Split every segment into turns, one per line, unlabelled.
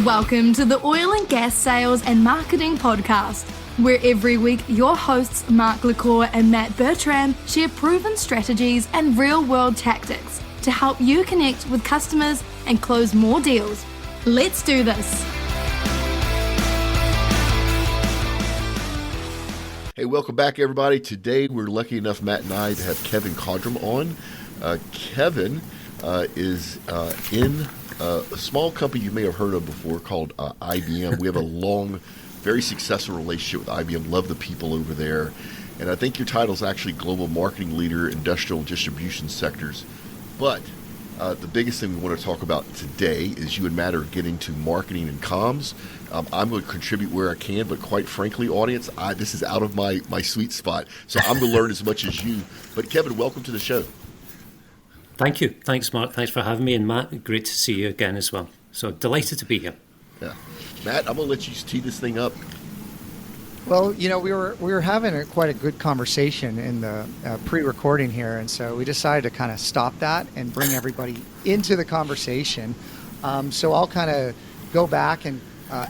Welcome to the Oil and Gas Sales and Marketing Podcast, where every week your hosts Mark LaCour and Matt Bertram share proven strategies and real-world tactics to help you connect with customers and close more deals. Let's do this.
Hey, welcome back, everybody. Today, we're lucky enough, Matt and I, to have Kevin Condron on. Kevin is in a small company you may have heard of before called IBM. We have a long, very successful relationship with IBM. Love the people over there. And I think your title is actually Global Marketing Leader, Industrial and Distribution Sectors. But the biggest thing we want to talk about today is you and Matt are getting to marketing and comms. I'm going to contribute where I can, but quite frankly, audience, this is out of my sweet spot. So I'm going to learn as much as you. But Kevin, welcome to the show.
Thank you. Thanks, Mark. Thanks for having me. And Matt, great to see you again as well. So delighted to be here.
Yeah. Matt, I'm going to let you tee this thing up.
Well, you know, we were having quite a good conversation in the pre-recording here, and so we decided to kind of stop that and bring everybody into the conversation. So I'll kind of go back and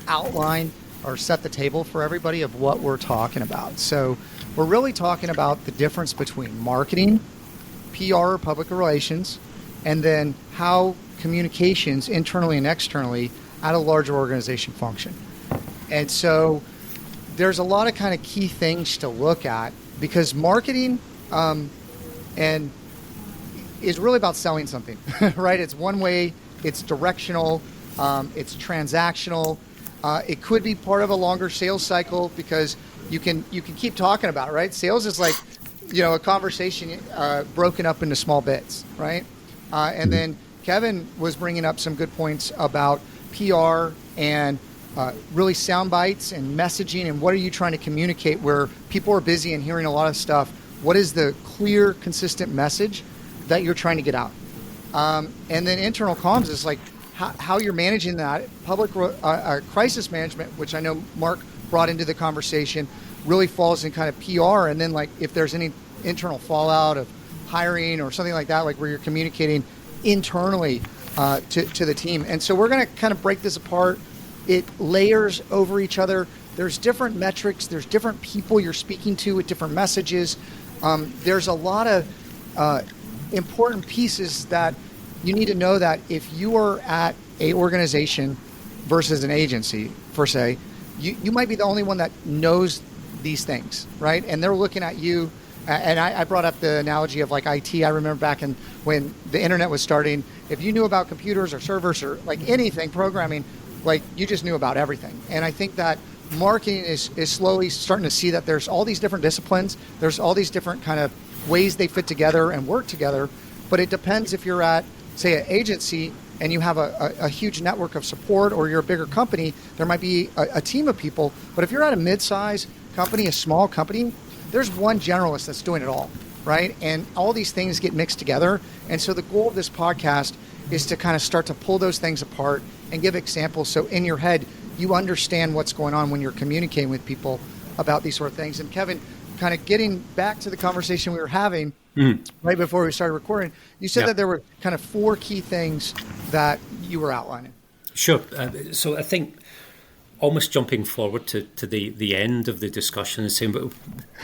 outline or set the table for everybody of what we're talking about. So we're really talking about the difference between marketing, PR or public relations, and then how communications internally and externally at a larger organization function. And so there's a lot of kind of key things to look at because marketing and is really about selling something, right? It's one way, it's directional, it's transactional. It could be part of a longer sales cycle because you can keep talking about it, right? Sales is like, you know, a conversation broken up into small bits, right? And then Kevin was bringing up some good points about PR and really sound bites and messaging and what are you trying to communicate where people are busy and hearing a lot of stuff. What is the clear, consistent message that you're trying to get out? And then internal comms is like how you're managing that. Public crisis management, which I know Mark brought into the conversation, really falls in kind of PR. And then like if there's any internal fallout of hiring or something like that, like where you're communicating internally to the team. And so we're going to kind of break this apart. It layers over each other. There's different metrics. There's different people you're speaking to with different messages. There's a lot of important pieces that you need to know that if you are at a organization versus an agency, per se, you might be the only one that knows these things, right? And they're looking at you. And I brought up the analogy of like IT. I remember back when the internet was starting, if you knew about computers or servers or like anything, programming, like you just knew about everything. And I think that marketing is slowly starting to see that there's all these different disciplines. There's all these different kind of ways they fit together and work together. But it depends if you're at, say, an agency and you have a huge network of support or you're a bigger company, there might be a team of people. But if you're at a mid-size company, a small company, there's one generalist that's doing it all, right? And all these things get mixed together. And so the goal of this podcast is to kind of start to pull those things apart and give examples. So in your head, you understand what's going on when you're communicating with people about these sort of things. And Kevin, kind of getting back to the conversation we were having right before we started recording, you said that there were kind of 4 key things that you were outlining.
Sure. So I think almost jumping forward to the end of the discussion and saying, but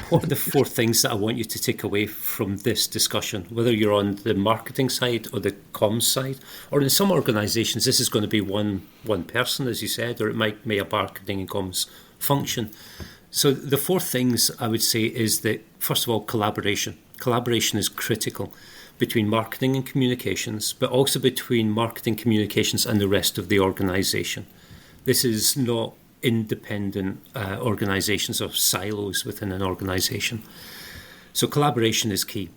what are the 4 things that I want you to take away from this discussion, whether you're on the marketing side or the comms side, or in some organizations, this is going to be one person, as you said, or it might be a marketing and comms function. So the 4 things I would say is that, first of all, collaboration. Collaboration is critical between marketing and communications, but also between marketing communications and the rest of the organization. This is not independent organizations or silos within an organization. So collaboration is key.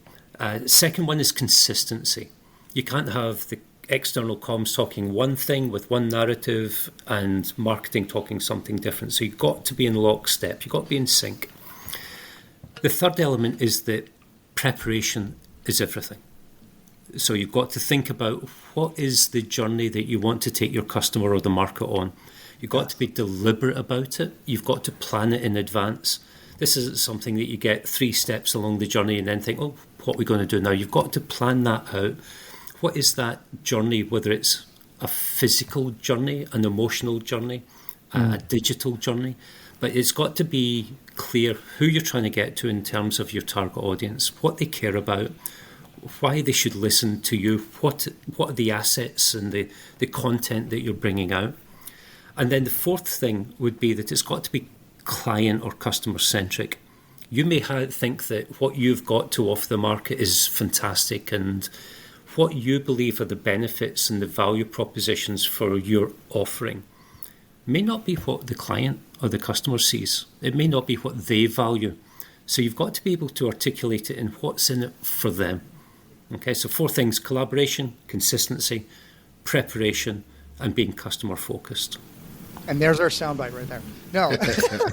Second one is consistency. You can't have the external comms talking one thing with one narrative and marketing talking something different. So you've got to be in lockstep. You've got to be in sync. The third element is that preparation is everything. So you've got to think about what is the journey that you want to take your customer or the market on. You've got to be deliberate about it. You've got to plan it in advance. This isn't something that you get 3 steps along the journey and then think, what are we going to do now? You've got to plan that out. What is that journey, whether it's a physical journey, an emotional journey, a digital journey, but it's got to be clear who you're trying to get to in terms of your target audience, what they care about, why they should listen to you, what are the assets and the content that you're bringing out. And then the fourth thing would be that it's got to be client or customer centric. You may think that what you've got to offer the market is fantastic, and what you believe are the benefits and the value propositions for your offering may not be what the client or the customer sees. It may not be what they value. So you've got to be able to articulate it in what's in it for them. Okay, so 4 things: collaboration, consistency, preparation, and being customer focused.
And there's our soundbite right there. No,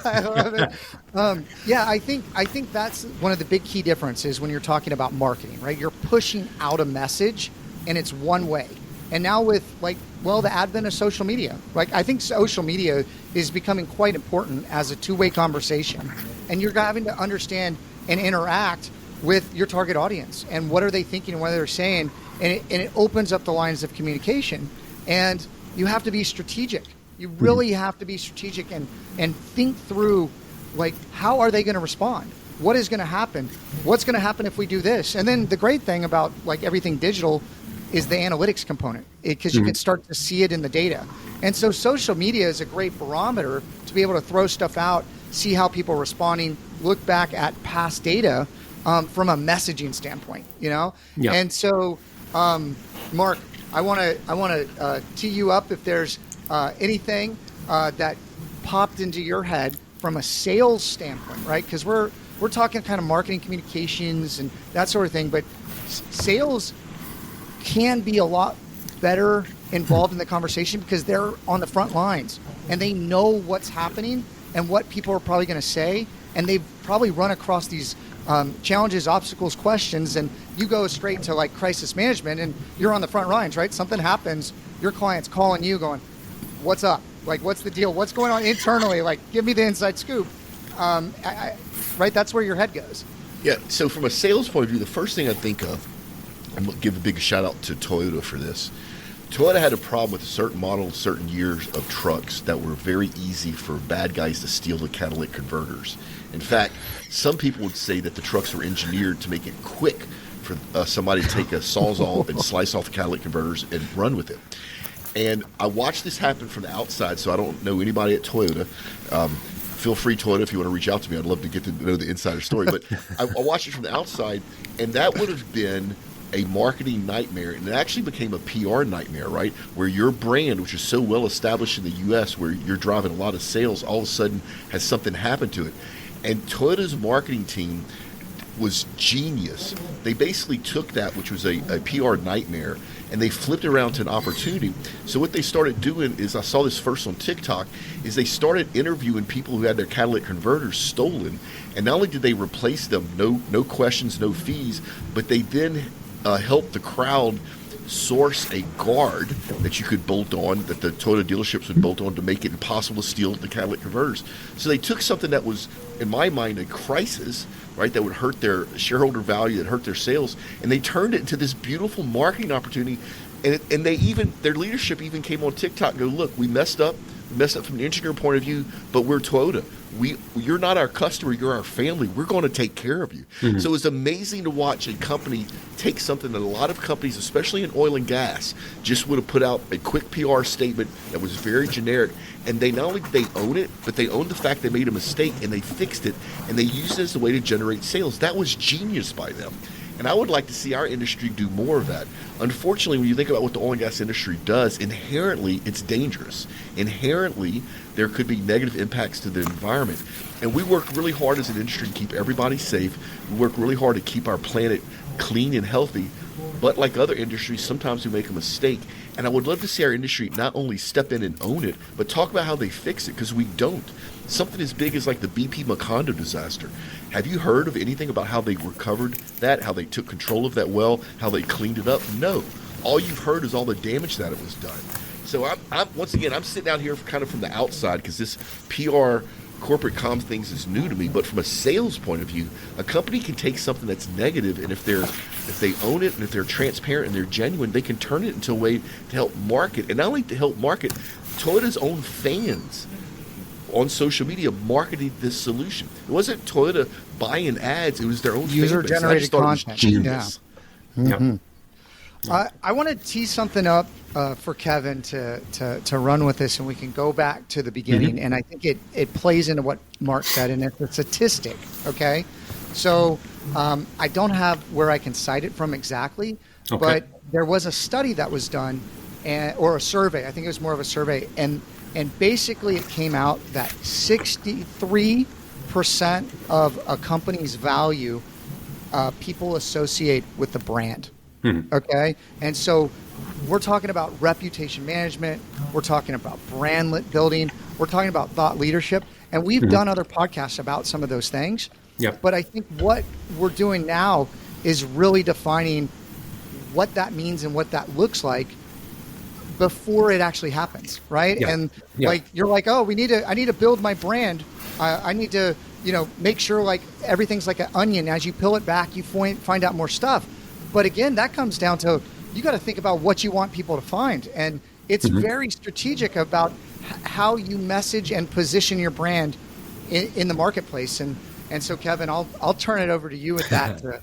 I love it. Yeah, I think that's one of the big key differences when you're talking about marketing, right? You're pushing out a message, and it's one way. And now with the advent of social media, I think social media is becoming quite important as a two-way conversation, and you're having to understand and interact with your target audience and what are they thinking and what they're saying, and it opens up the lines of communication, and you have to be strategic. You really have to be strategic and think through, how are they going to respond? What is going to happen? What's going to happen if we do this? And then the great thing about everything digital is the analytics component, because you can start to see it in the data. And so social media is a great barometer to be able to throw stuff out, see how people are responding, look back at past data from a messaging standpoint, Yeah. And so, Mark, I want to tee you up if there's anything that popped into your head from a sales standpoint, right? Because we're talking kind of marketing, communications, and that sort of thing, but sales can be a lot better involved in the conversation because they're on the front lines and they know what's happening and what people are probably going to say, and they've probably run across these challenges, obstacles, questions, and you go straight to crisis management, and you're on the front lines, right? Something happens, your client's calling you going, what's up? What's the deal? What's going on internally? Give me the inside scoop. Right? That's where your head goes.
Yeah. So from a sales point of view, the first thing I think of, I'm going to give a big shout out to Toyota for this. Toyota had a problem with a certain model, certain years of trucks that were very easy for bad guys to steal the catalytic converters. In fact, some people would say that the trucks were engineered to make it quick for somebody to take a Sawzall and slice off the catalytic converters and run with it. And I watched this happen from the outside, so I don't know anybody at Toyota. Feel free, Toyota, if you want to reach out to me. I'd love to get to know the insider story. But I watched it from the outside, and that would have been a marketing nightmare, and it actually became a PR nightmare, right? Where your brand, which is so well established in the U.S., where you're driving a lot of sales, all of a sudden has something happen to it. And Toyota's marketing team was genius. They basically took that, which was a PR nightmare, and they flipped it around to an opportunity. So what they started doing is, I saw this first on TikTok, is they started interviewing people who had their catalytic converters stolen, and not only did they replace them, no questions, no fees, but they then helped the crowd source a guard that you could bolt on, that the Toyota dealerships would bolt on to make it impossible to steal the catalytic converters. So they took something that was, in my mind, a crisis, right, that would hurt their shareholder value, that hurt their sales, and they turned it into this beautiful marketing opportunity. And they even, their leadership even came on TikTok and go, look, we messed up from the engineer point of view, but we're Toyota. You're not our customer, you're our family. We're going to take care of you. Mm-hmm. So it's amazing to watch a company take something that a lot of companies, especially in oil and gas, just would have put out a quick PR statement that was very generic. And they not only did they own it, but they owned the fact they made a mistake and they fixed it, and they used it as a way to generate sales. That was genius by them. And I would like to see our industry do more of that. Unfortunately, when you think about what the oil and gas industry does, inherently it's dangerous. Inherently, there could be negative impacts to the environment. And we work really hard as an industry to keep everybody safe. We work really hard to keep our planet clean and healthy. But like other industries, sometimes we make a mistake. And I would love to see our industry not only step in and own it, but talk about how they fix it, because we don't. Something as big as like the BP Macondo disaster. Have you heard of anything about how they recovered that, how they took control of that well, how they cleaned it up? No. All you've heard is all the damage that it was done. So I'm once again, I'm sitting out here kind of from the outside, because this PR corporate comms things is new to me, but from a sales point of view, a company can take something that's negative, and if they own it and if they're transparent and they're genuine, they can turn it into a way to help market, and not only to help market, Toyota's own fans on social media marketed this solution. It wasn't Toyota buying ads; it was their own
user-generated content.
Genius.
Yeah. Mm-hmm. I want to tee something up for Kevin to run with this, and we can go back to the beginning. And I think it plays into what Mark said, and it's a statistic. Okay, so I don't have where I can cite it from exactly, but there was a study that was done, or a survey. I think it was more of a survey, and basically it came out that 63% of a company's value people associate with the brand. Okay, and so we're talking about reputation management, we're talking about brand building, we're talking about thought leadership, and we've done other podcasts about some of those things.
Yeah.
But I think what we're doing now is really defining what that means and what that looks like before it actually happens, right?
Yeah.
And like you're like, oh, I need to build my brand. I need to, make sure like everything's like an onion. As you peel it back, you find out more stuff. But again, that comes down to you got to think about what you want people to find, and it's very strategic about how you message and position your brand in the marketplace. And so, Kevin, I'll turn it over to you with that to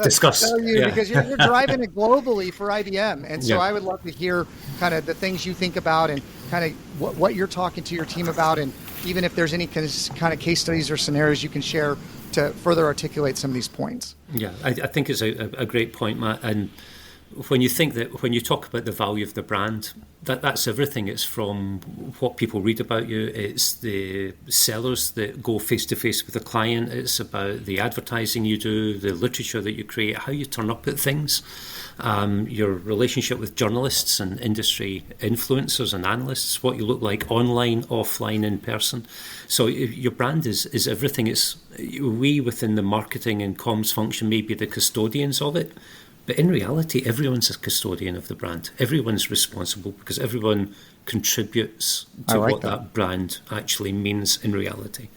discuss
because you're driving it globally for IBM, and so I would love to hear kind of the things you think about and kind of what you're talking to your team about, and even if there's any kind of case studies or scenarios you can share to further articulate some of these points.
Yeah, I think it's a great point, Matt. And when you talk about the value of the brand, that's everything. It's from what people read about you. It's the sellers that go face to face with the client. It's about the advertising you do, the literature that you create, how you turn up at things, your relationship with journalists and industry influencers and analysts, what you look like online, offline, in person. So your brand is everything. It's we within the marketing and comms function may be the custodians of it. But in reality, everyone's a custodian of the brand. Everyone's responsible because everyone contributes to what that brand actually means in reality.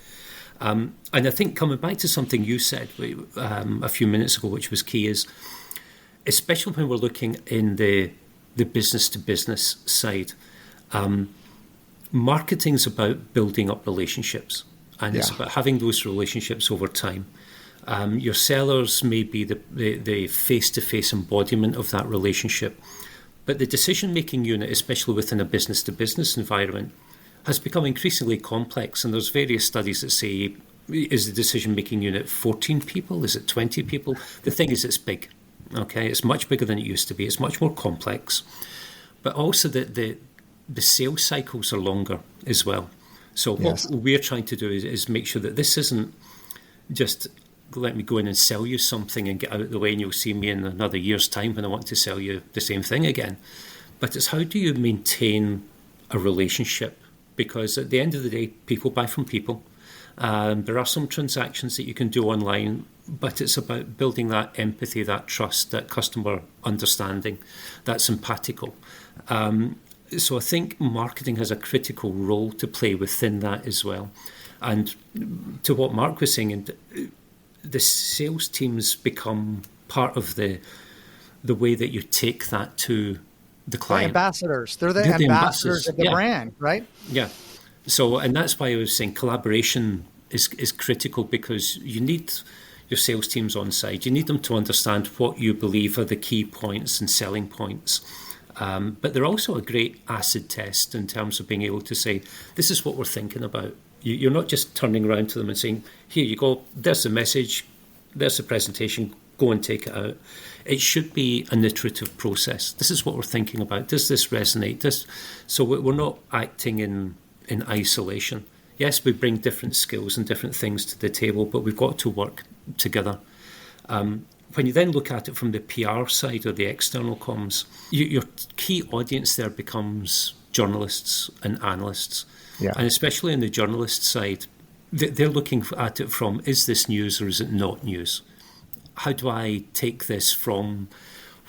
And I think coming back to something you said a few minutes ago, which was key, is especially when we're looking in the business-to-business side, marketing's about building up relationships. And it's about having those relationships over time. Your sellers may be the face-to-face embodiment of that relationship. But the decision-making unit, especially within a business-to-business environment, has become increasingly complex. And there's various studies that say, is the decision-making unit 14 people? Is it 20 people? The thing is, it's big. Okay, it's much bigger than it used to be. It's much more complex. But also the sales cycles are longer as well. So what we're trying to do is make sure that this isn't just let me go in and sell you something and get out of the way and you'll see me in another year's time when I want to sell you the same thing again. But it's how do you maintain a relationship? Because at the end of the day, people buy from people. There are some transactions that you can do online, but it's about building that empathy, that trust, that customer understanding, that's empathical. So I think marketing has a critical role to play within that as well. And to what Mark was saying, the sales teams become part of the way that you take that to the client.
They're ambassadors. They're the ambassadors of the brand, right?
Yeah. So, and that's why I was saying collaboration is critical, because you need your sales teams on side. You need them to understand what you believe are the key points and selling points. But they're also a great acid test in terms of being able to say, this is what we're thinking about. You're not just turning around to them and saying, here you go, there's the message, there's the presentation, go and take it out. It should be an iterative process. This is what we're thinking about. Does this resonate? So we're not acting in isolation. Yes, we bring different skills and different things to the table, but we've got to work together. When you then look at it from the PR side or the external comms, your key audience there becomes journalists and analysts. Yeah. And especially on the journalist side, they're looking at it from, is this news or is it not news? How do I take this from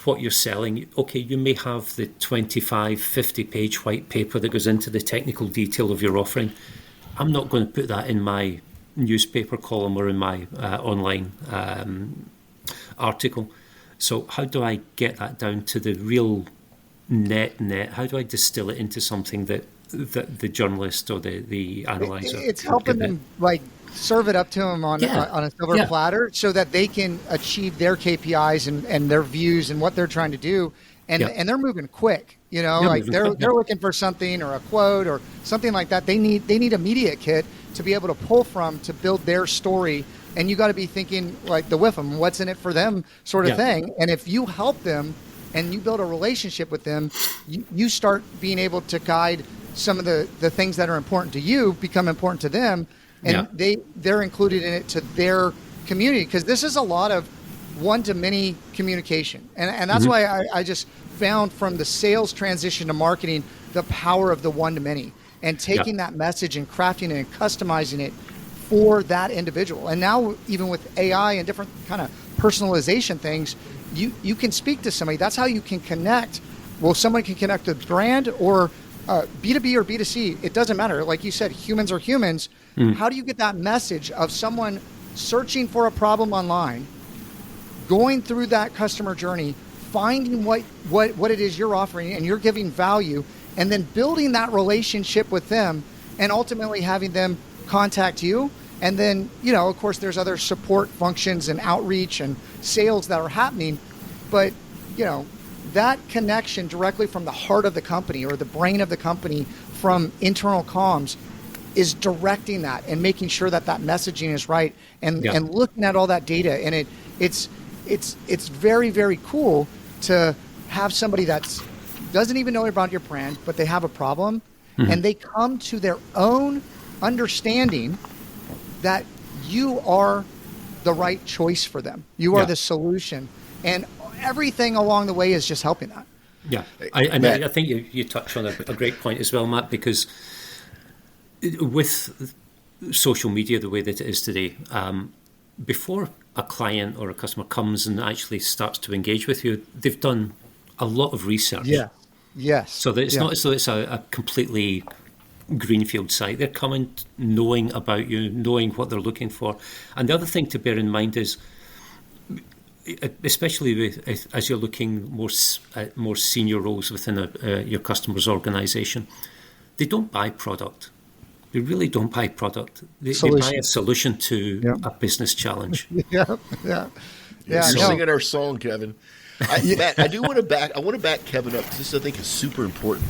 what you're selling? Okay, you may have the 25, 50-page white paper that goes into the technical detail of your offering. I'm not going to put that in my newspaper column or in my online article. So how do I get that down to the real net? How do I distill it into something that the journalist or the analyzer?
It's helping them like serve it up to them on a silver platter so that they can achieve their KPIs and their views and what they're trying to do. And they're moving quick, they're looking for something or a quote or something like that. They need a media kit to be able to pull from to build their story. And you got to be thinking like the WIFM, what's in it for them sort of thing. And if you help them and you build a relationship with them, you start being able to guide some of the things that are important to you become important to them. And they're included in it to their community, because this is a lot of one-to-many communication. And that's why I just found from the sales transition to marketing, the power of the one-to-many and taking that message and crafting it and customizing it for that individual. And now even with AI and different kind of personalization things, you can speak to somebody. That's how you can connect. Well, someone can connect with brand or B2B or B2C. It doesn't matter. Like you said, humans are humans. How do you get that message of someone searching for a problem online, going through that customer journey, finding what it is you're offering and you're giving value, and then building that relationship with them and ultimately having them contact you? And then, of course, there's other support functions and outreach and sales that are happening. But, that connection directly from the heart of the company or the brain of the company from internal comms is directing that and making sure that messaging is right and looking at all that data. And it's very, very cool to have somebody that doesn't even know about your brand, but they have a problem and they come to their own understanding that you are the right choice for them. You are the solution. And everything along the way is just helping that.
Yeah. I think you touched on a great point as well, Matt, because with social media the way that it is today, before a client or a customer comes and actually starts to engage with you, they've done a lot of research.
Yeah. Yes.
So that it's not as though it's a completely greenfield site. They're coming knowing about you, knowing what they're looking for. And the other thing to bear in mind is, especially as you're looking at more senior roles within your customer's organization, they don't buy product. They really don't buy product. They buy a solution to a business challenge.
You're singing our song, Kevin. Matt, I want to back Kevin up. This, I think, is super important.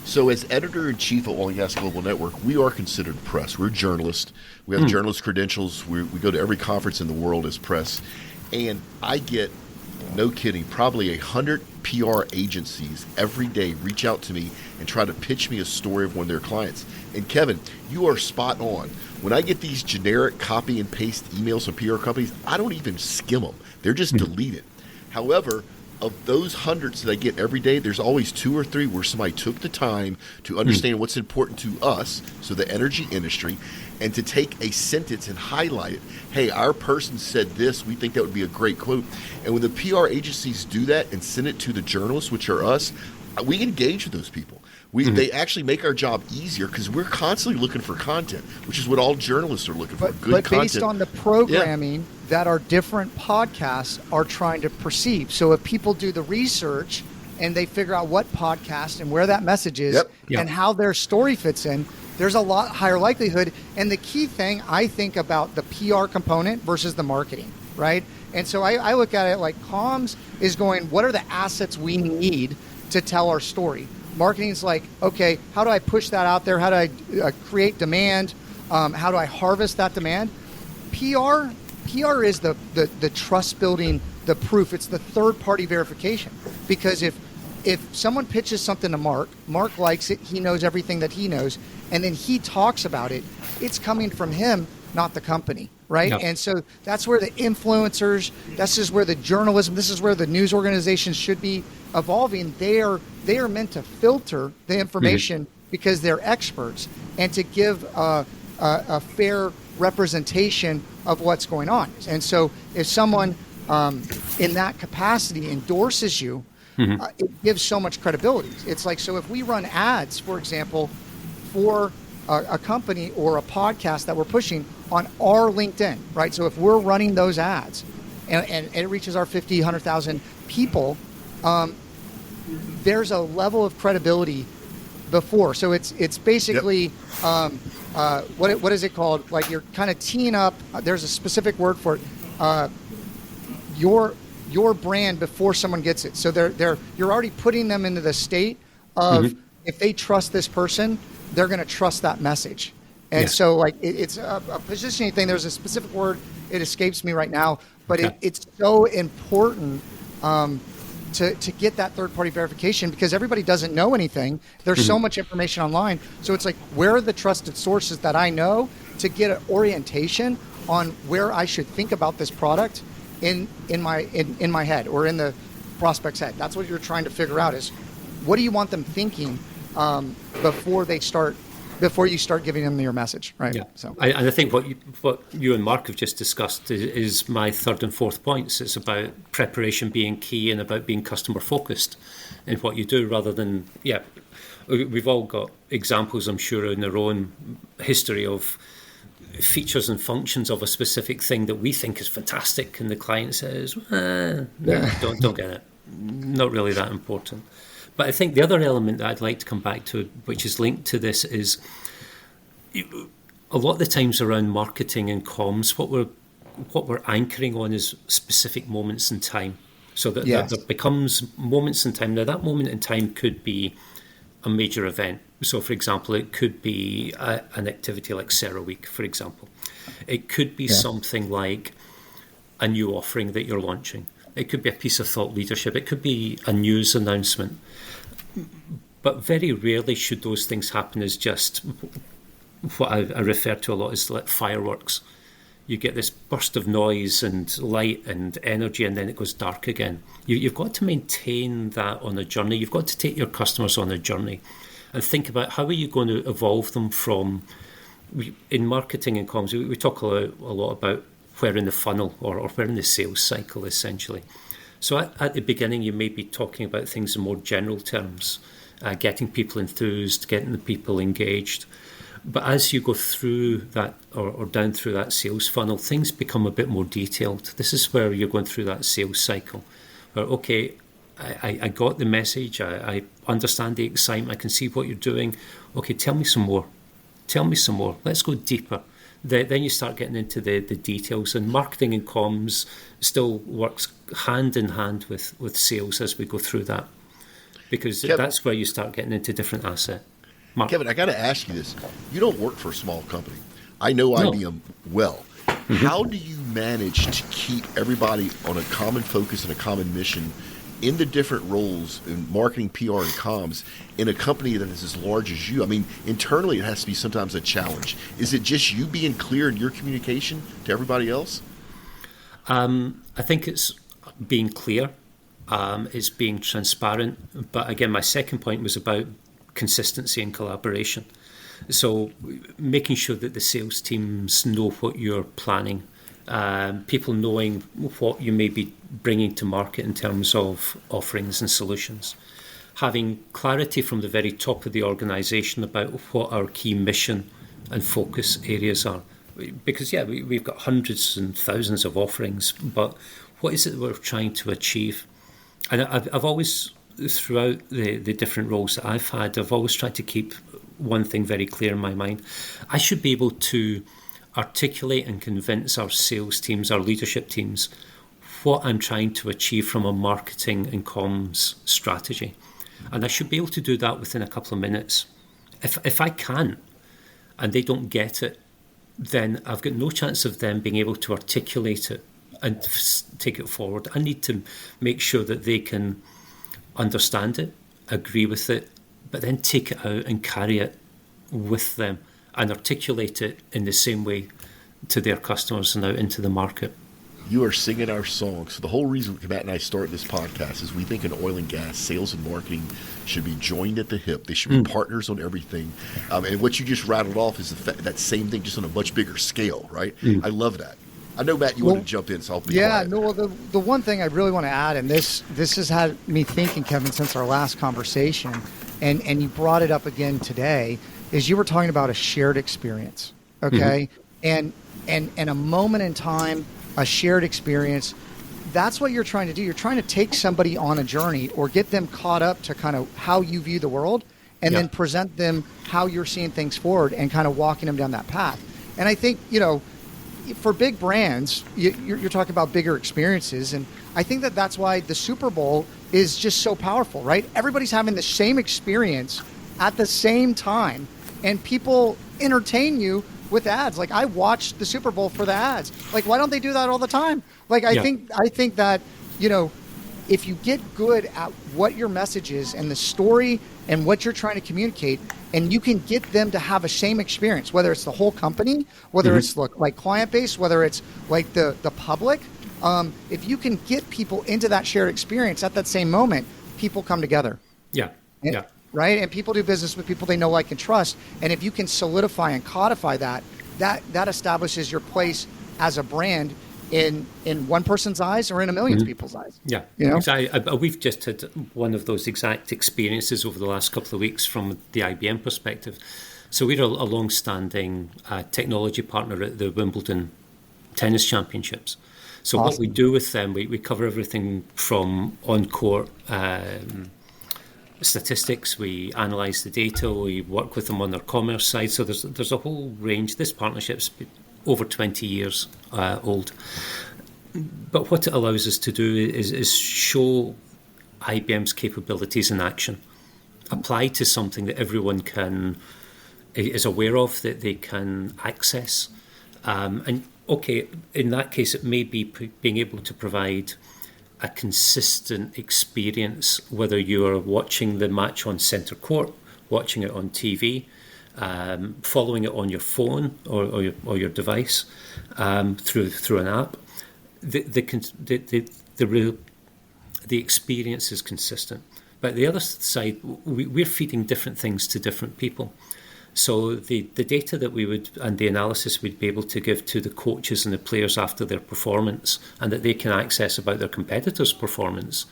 So as editor-in-chief of Oil and Gas Global Network, we are considered press. We're journalists. We have journalist credentials. We go to every conference in the world as press. And I get, no kidding, probably 100 PR agencies every day reach out to me and try to pitch me a story of one of their clients. And Kevin, you are spot on. When I get these generic copy and paste emails from PR companies, I don't even skim them. They're just deleted. However, of those hundreds that I get every day, there's always 2 or 3 where somebody took the time to understand what's important to us, so the energy industry, and to take a sentence and highlight it. Hey, our person said this. We think that would be a great quote. And when the PR agencies do that and send it to the journalists, which are us, we engage with those people. They actually make our job easier because we're constantly looking for content, which is what all journalists are looking for, good content.
But based on the programming that our different podcasts are trying to perceive. So if people do the research and they figure out what podcast and where that message is and how their story fits in, there's a lot higher likelihood. And the key thing, I think, about the PR component versus the marketing, right? And so I look at it like comms is going, what are the assets we need to tell our story? Marketing is like, okay, how do I push that out there? How do I create demand? How do I harvest that demand? PR is the trust building, the proof. It's the third party verification. Because if someone pitches something to Mark likes it, he knows everything that he knows, and then he talks about it, it's coming from him, not the company, right? Yep. And so that's where the influencers, this is where the journalism, this is where the news organizations should be evolving. They are meant to filter the information because they're experts and to give a fair representation of what's going on. And so if someone in that capacity endorses you, it gives so much credibility. It's like, so if we run ads, for example, for a company or a podcast that we're pushing on our LinkedIn, right? So if we're running those ads and it reaches our 50, 100,000 people, there's a level of credibility before. So it's basically, what is it called? Like you're kind of teeing up, there's a specific word for it, your brand before someone gets it. So you're already putting them into the state of, if they trust this person, they're going to trust that message. And so like it's a positioning thing. There's a specific word, it escapes me right now, but it's so important to get that third-party verification, because everybody doesn't know anything. There's so much information online. So it's like, where are the trusted sources that I know to get an orientation on where I should think about this product in my head or in the prospect's head? That's what you're trying to figure out, is what do you want them thinking before you start giving them your message, right?
Yeah.
So
I think what you and Mark have just discussed is my third and fourth points. It's about preparation being key and about being customer focused in what you do, rather than we've all got examples, I'm sure, in our own history of features and functions of a specific thing that we think is fantastic, and the client says, don't get it, not really that important. But I think the other element that I'd like to come back to, which is linked to this, is a lot of the times around marketing and comms, what we're anchoring on is specific moments in time. So that there becomes moments in time. Now, that moment in time could be a major event. So, for example, it could be an activity like Sarah Week, for example. It could be something like a new offering that you're launching. It could be a piece of thought leadership. It could be a news announcement. But very rarely should those things happen as just what I refer to a lot as like fireworks. You get this burst of noise and light and energy, and then it goes dark again. You've got to maintain that on a journey. You've got to take your customers on a journey and think about, how are you going to evolve them from, in marketing and comms, we talk a lot about where in the funnel or where in the sales cycle, essentially. So at the beginning, you may be talking about things in more general terms, getting people enthused, getting the people engaged. But as you go through that or down through that sales funnel, things become a bit more detailed. This is where you're going through that sales cycle where, okay, I got the message, I understand the excitement, I can see what you're doing. Okay, tell me some more. Let's go deeper. Then you start getting into the details, and marketing and comms still works hand in hand with sales as we go through that, because Kevin, that's where you start getting into different assets. Mark.
Kevin, I got to ask you this. You don't work for a small company. I know IBM well. How do you manage to keep everybody on a common focus and a common mission in the different roles in marketing, PR, and comms in a company that is as large as you? I mean, internally, it has to be sometimes a challenge. Is it just you being clear in your communication to everybody else?
I think it's being clear. It's being transparent. But again, my second point was about consistency and collaboration. So making sure that the sales teams know what you're planning, people knowing what you may be bringing to market in terms of offerings and solutions, having clarity from the very top of the organisation about what our key mission and focus areas are. Because, we've got hundreds and thousands of offerings, but what is it that we're trying to achieve? And I've always, throughout the different roles that I've had, I've always tried to keep one thing very clear in my mind. I should be able to articulate and convince our sales teams, our leadership teams, what I'm trying to achieve from a marketing and comms strategy. And I should be able to do that within a couple of minutes. If I can't, and they don't get it, then I've got no chance of them being able to articulate it and take it forward. I need to make sure that they can understand it, agree with it, but then take it out and carry it with them and articulate it in the same way to their customers and out into the market.
You are singing our song. So the whole reason Matt and I started this podcast is we think in oil and gas, sales and marketing should be joined at the hip. They should be partners on everything. And what you just rattled off is that same thing, just on a much bigger scale, right? I love that. I know, Matt, you want to jump in, so I'll be quiet.
The one thing I really want to add, and this has had me thinking, Kevin, since our last conversation, and you brought it up again today, is you were talking about a shared experience, okay? And a moment in time, a shared experience. That's what you're trying to do. You're trying to take somebody on a journey or get them caught up to kind of how you view the world, and then present them how you're seeing things forward and kind of walking them down that path. And I think, for big brands, you're talking about bigger experiences. And I think that's why the Super Bowl is just so powerful, right? Everybody's having the same experience at the same time, and people entertain you with ads. Like, I watched the Super Bowl for the ads. Like, why don't they do that all the time? Like, I think that, if you get good at what your message is and the story and what you're trying to communicate, and you can get them to have a same experience, whether it's the whole company, whether it's like client base, whether it's like the public, if you can get people into that shared experience at that same moment, people come together. Right? And people do business with people they know, like, and trust. And if you can solidify and codify that establishes your place as a brand in one person's eyes or in a million people's eyes.
Yeah. We've just had one of those exact experiences over the last couple of weeks from the IBM perspective. So we're a long-standing technology partner at the Wimbledon Tennis Championships. So what we do with them, we cover everything from on-court statistics, we analyse the data, we work with them on their commerce side. So there's a whole range. This partnership's over 20 years old. But what it allows us to do is show IBM's capabilities in action, apply to something that everyone is aware of, that they can access. And okay, in that case, it may be being able to provide a consistent experience, whether you're watching the match on centre court, watching it on TV, following it on your phone or your device through an app. The experience is consistent. But the other side, we're feeding different things to different people. So the data that we would, and the analysis we'd be able to give to the coaches and the players after their performance, and that they can access about their competitors' performance,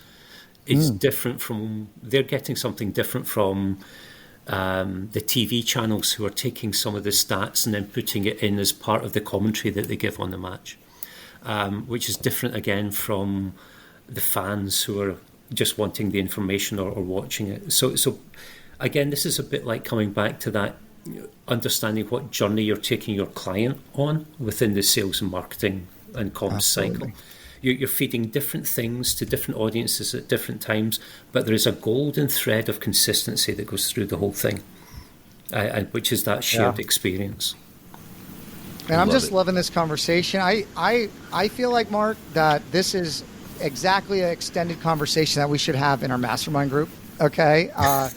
is different from, they're getting something different from the TV channels who are taking some of the stats and then putting it in as part of the commentary that they give on the match, which is different again from the fans who are just wanting the information or watching it. So again, this is a bit like coming back to that, understanding what journey you're taking your client on within the sales and marketing and comms cycle. You're feeding different things to different audiences at different times, but there is a golden thread of consistency that goes through the whole thing, and which is that shared experience.
And I'm just loving this conversation. I feel like, Mark, that this is exactly an extended conversation that we should have in our mastermind group. Okay. I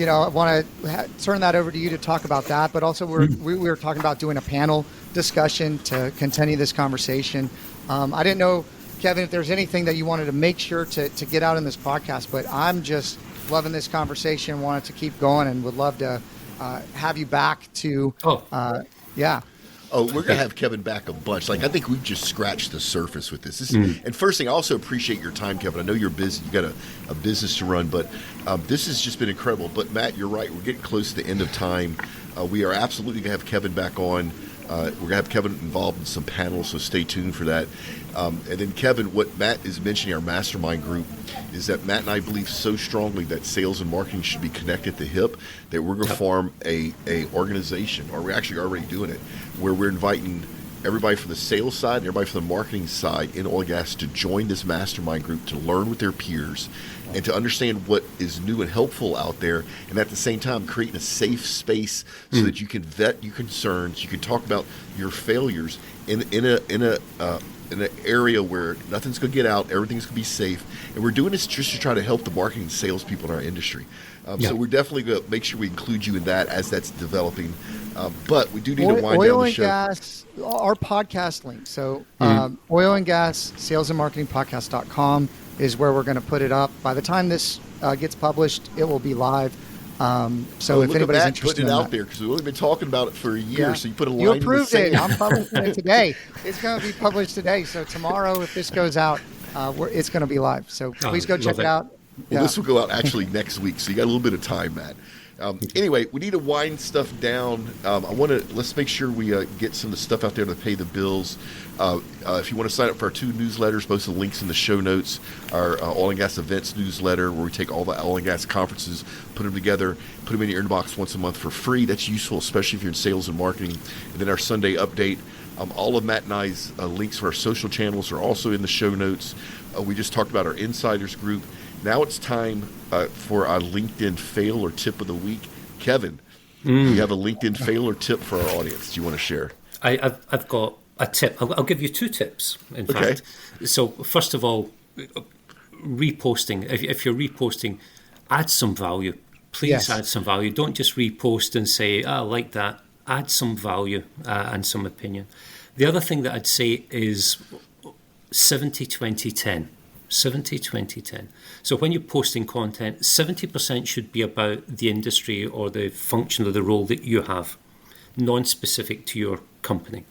want to turn that over to you to talk about that. But also we were talking about doing a panel discussion to continue this conversation. I didn't know, Kevin, if there's anything that you wanted to make sure to get out in this podcast, but I'm just loving this conversation, wanted to keep going, and would love to have you back to,
Oh, we're going to have Kevin back a bunch. Like, I think we've just scratched the surface with this. And first thing, I also appreciate your time, Kevin. I know you're busy. You got a business to run, but this has just been incredible. But Matt, you're right. We're getting close to the end of time. We are absolutely going to have Kevin back on. We're going to have Kevin involved in some panels, so stay tuned for that. And then, Kevin, what Matt is mentioning, our mastermind group, is that Matt and I believe so strongly that sales and marketing should be connected at the hip that we're going to form a organization, or we're actually already doing it, where we're inviting everybody from the sales side and everybody from the marketing side in oil and gas to join this mastermind group to learn with their peers and to understand what is new and helpful out there, and at the same time creating a safe space so that you can vet your concerns, you can talk about your failures in an area where nothing's going to get out, everything's going to be safe. And we're doing this just to try to help the marketing and salespeople in our industry. So we're definitely going to make sure we include you in that as that's developing. But we do need to wind down the show.
Oil and gas, our podcast link. So oil and gas, sales and marketing podcast.com is where we're going to put it up. By the time this gets published, it will be live. So if anybody's interested
in
it
out there, because we've only been talking about it for a year, so you put a line in the sand.
You approved it. I'm publishing it today. It's going to be published today. So tomorrow, if this goes out, it's going to be live. So please go check it out.
Well, this will go out actually next week, so you got a little bit of time, Matt. Anyway, we need to wind stuff down. Let's make sure we get some of the stuff out there to pay the bills. If you want to sign up for our 2 newsletters, most of the links in the show notes. Our oil and gas events newsletter, where we take all the oil and gas conferences, put them together, put them in your inbox once a month for free. That's useful, especially if you're in sales and marketing. And then our Sunday update. All of Matt and I's links for our social channels are also in the show notes. We just talked about our insiders group. Now it's time for our LinkedIn fail or tip of the week. Kevin, you have a LinkedIn fail or tip for our audience. Do you want to share?
I've got a tip. I'll give you 2 tips, in fact. So first of all, reposting. If you're reposting, add some value. Please add some value. Don't just repost and say, I like that. Add some value and some opinion. The other thing that I'd say is 70-20-10. 70-20-10. So when you're posting content, 70% should be about the industry or the function or the role that you have, non-specific to your company.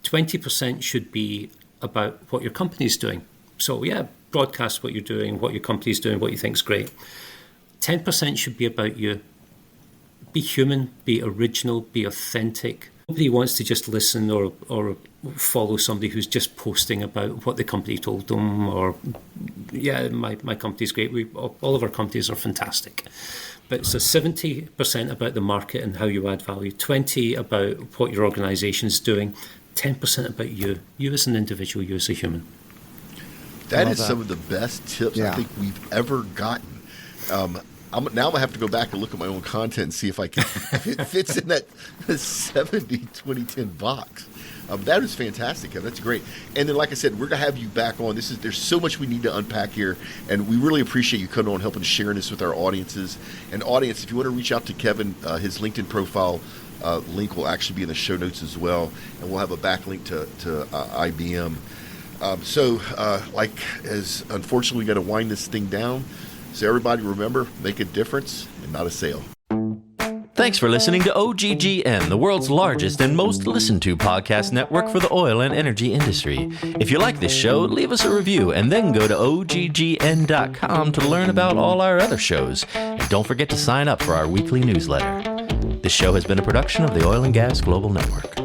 20% should be about what your company's doing. So broadcast what you're doing, what your company's doing, what you think's great. 10% should be about you. Be human, be original, be authentic. Nobody wants to just listen or follow somebody who's just posting about what the company told them or, my company's great. All of our companies are fantastic. But so 70% about the market and how you add value, 20% about what your organisation is doing, 10% about you as an individual, you as a human.
That is some of the best tips I think we've ever gotten. I'm going to have to go back and look at my own content and see if if it fits in that 70-20-10 box. That is fantastic, Kevin. That's great. And then, like I said, we're going to have you back on. There's so much we need to unpack here, and we really appreciate you coming on, helping sharing this with our audiences. And audience, if you want to reach out to Kevin, his LinkedIn profile link will actually be in the show notes as well, and we'll have a backlink to IBM. As unfortunately, we got to wind this thing down. So everybody remember, make a difference and not a sale.
Thanks for listening to OGGN, the world's largest and most listened to podcast network for the oil and energy industry. If you like this show, leave us a review and then go to OGGN.com to learn about all our other shows. And don't forget to sign up for our weekly newsletter. This show has been a production of the Oil and Gas Global Network.